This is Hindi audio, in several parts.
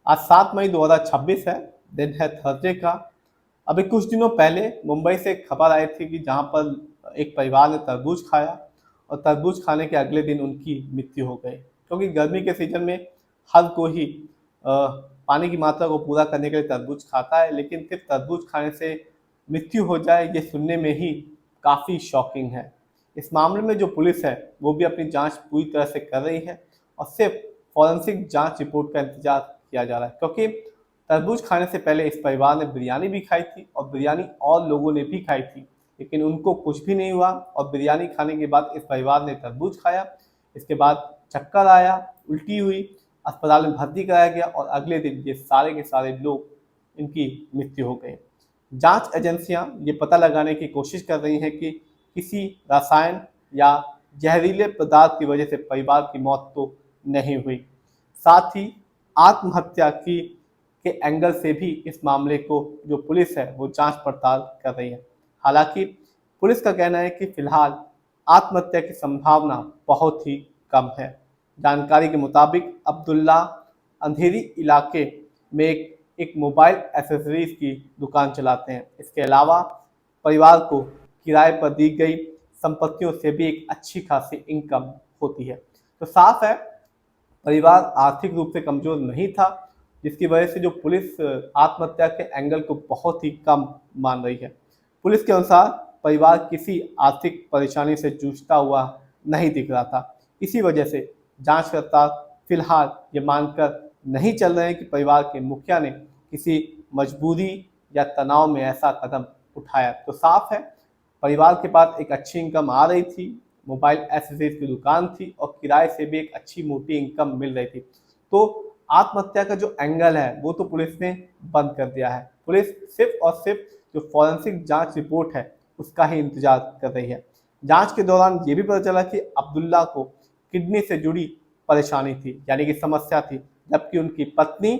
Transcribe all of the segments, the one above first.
आज 7 मई 2026 है, दिन है थर्सडे का। अभी कुछ दिनों पहले मुंबई से एक खबर आई थी कि जहां पर एक परिवार ने तरबूज खाया और तरबूज खाने के अगले दिन उनकी मृत्यु हो गई। क्योंकि गर्मी के सीजन में हर कोई पानी की मात्रा को पूरा करने के लिए तरबूज खाता है, लेकिन सिर्फ तरबूज खाने से मृत्यु हो जाए ये सुनने में ही काफ़ी शॉकिंग है। इस मामले में जो पुलिस है वो भी अपनी जांच पूरी तरह से कर रही है और सिर्फ फॉरेंसिक जांच रिपोर्ट का इंतजार किया जा रहा है, क्योंकि तरबूज खाने से पहले इस परिवार ने बिरयानी भी खाई थी और बिरयानी और लोगों ने भी खाई थी, लेकिन उनको कुछ भी नहीं हुआ। और बिरयानी खाने के बाद इस परिवार ने तरबूज खाया, इसके बाद चक्कर आया, उल्टी हुई, अस्पताल में भर्ती कराया गया और अगले दिन ये सारे के सारे लोग इनकी मृत्यु हो गई। जांच एजेंसियां ये पता लगाने की कोशिश कर रही हैं कि किसी रसायन या जहरीले पदार्थ की वजह से परिवार की मौत तो नहीं हुई। साथ ही आत्महत्या की के एंगल से भी इस मामले को जो पुलिस है वो जांच पड़ताल कर रही है। हालांकि पुलिस का कहना है कि फिलहाल आत्महत्या की संभावना बहुत ही कम है। जानकारी के मुताबिक अब्दुल्ला अंधेरी इलाके में एक मोबाइल एसेसरीज की दुकान चलाते हैं। इसके अलावा परिवार को किराए पर दी गई संपत्तियों से भी एक अच्छी खासी इनकम होती है। तो साफ है परिवार आर्थिक रूप से कमजोर नहीं था, जिसकी वजह से जो पुलिस आत्महत्या के एंगल को बहुत ही कम मान रही है। पुलिस के अनुसार परिवार किसी आर्थिक परेशानी से जूझता हुआ नहीं दिख रहा था। इसी वजह से जांचकर्ता फिलहाल ये मानकर नहीं चल रहे हैं कि परिवार के मुखिया ने किसी मजबूरी या तनाव में ऐसा कदम उठाया। तो साफ है परिवार के पास एक अच्छी इनकम आ रही थी, मोबाइल एसेसरीज की दुकान थी और किराए से भी एक अच्छी मोटी इनकम मिल रही थी। तो आत्महत्या का जो एंगल है वो तो पुलिस ने बंद कर दिया है। पुलिस सिर्फ और सिर्फ जो फॉरेंसिक जांच रिपोर्ट है उसका ही इंतजार कर रही है। जांच के दौरान ये भी पता चला कि अब्दुल्ला को किडनी से जुड़ी परेशानी थी, यानी कि समस्या थी, जबकि उनकी पत्नी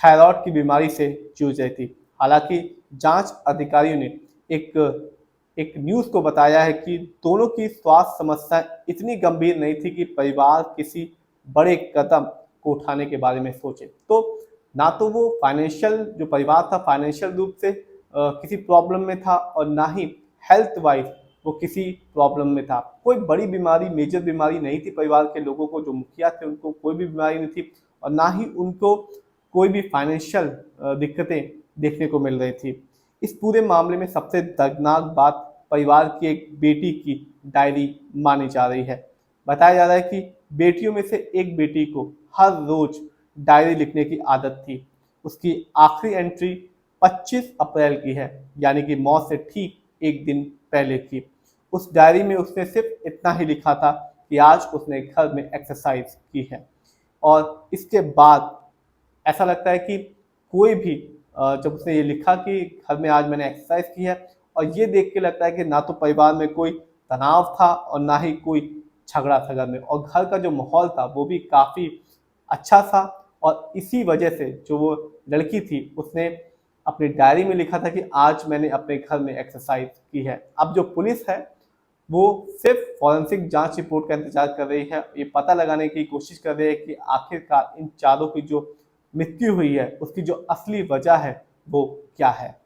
थायराइड की बीमारी से जूझ रही थी। हालांकि जांच अधिकारियों ने एक न्यूज़ को बताया है कि दोनों की स्वास्थ्य समस्याएं इतनी गंभीर नहीं थी कि परिवार किसी बड़े कदम को उठाने के बारे में सोचे। तो ना तो वो फाइनेंशियल जो परिवार था फाइनेंशियल रूप से किसी प्रॉब्लम में था और ना ही हेल्थ वाइज वो किसी प्रॉब्लम में था। कोई बड़ी बीमारी मेजर बीमारी नहीं थी परिवार के लोगों को, जो मुखिया थे उनको कोई भी बीमारी नहीं थी और ना ही उनको कोई भी फाइनेंशियल दिक्कतें देखने को मिल रही थी। इस पूरे मामले में सबसे दर्दनाक बात परिवार की एक बेटी की डायरी मानी जा रही है। बताया जा रहा है कि बेटियों में से एक बेटी को हर रोज डायरी लिखने की आदत थी। उसकी आखिरी एंट्री 25 अप्रैल की है, यानी कि मौत से ठीक एक दिन पहले की। उस डायरी में उसने सिर्फ इतना ही लिखा था कि आज उसने घर में एक्सरसाइज की है। और इसके बाद ऐसा लगता है कि कोई भी जब उसने ये लिखा कि घर में आज मैंने एक्सरसाइज की है, और ये देख के लगता है कि ना तो परिवार में कोई तनाव था और ना ही कोई झगड़ा था घर में, और घर का जो माहौल था वो भी काफ़ी अच्छा था। और इसी वजह से जो वो लड़की थी उसने अपनी डायरी में लिखा था कि आज मैंने अपने घर में एक्सरसाइज की है। अब जो पुलिस है वो सिर्फ फॉरेंसिक जांच रिपोर्ट का इंतजार कर रही है, ये पता लगाने की कोशिश कर रही है कि आखिरकार इन चारों की जो मृत्यु हुई है उसकी जो असली वजह है वो क्या है।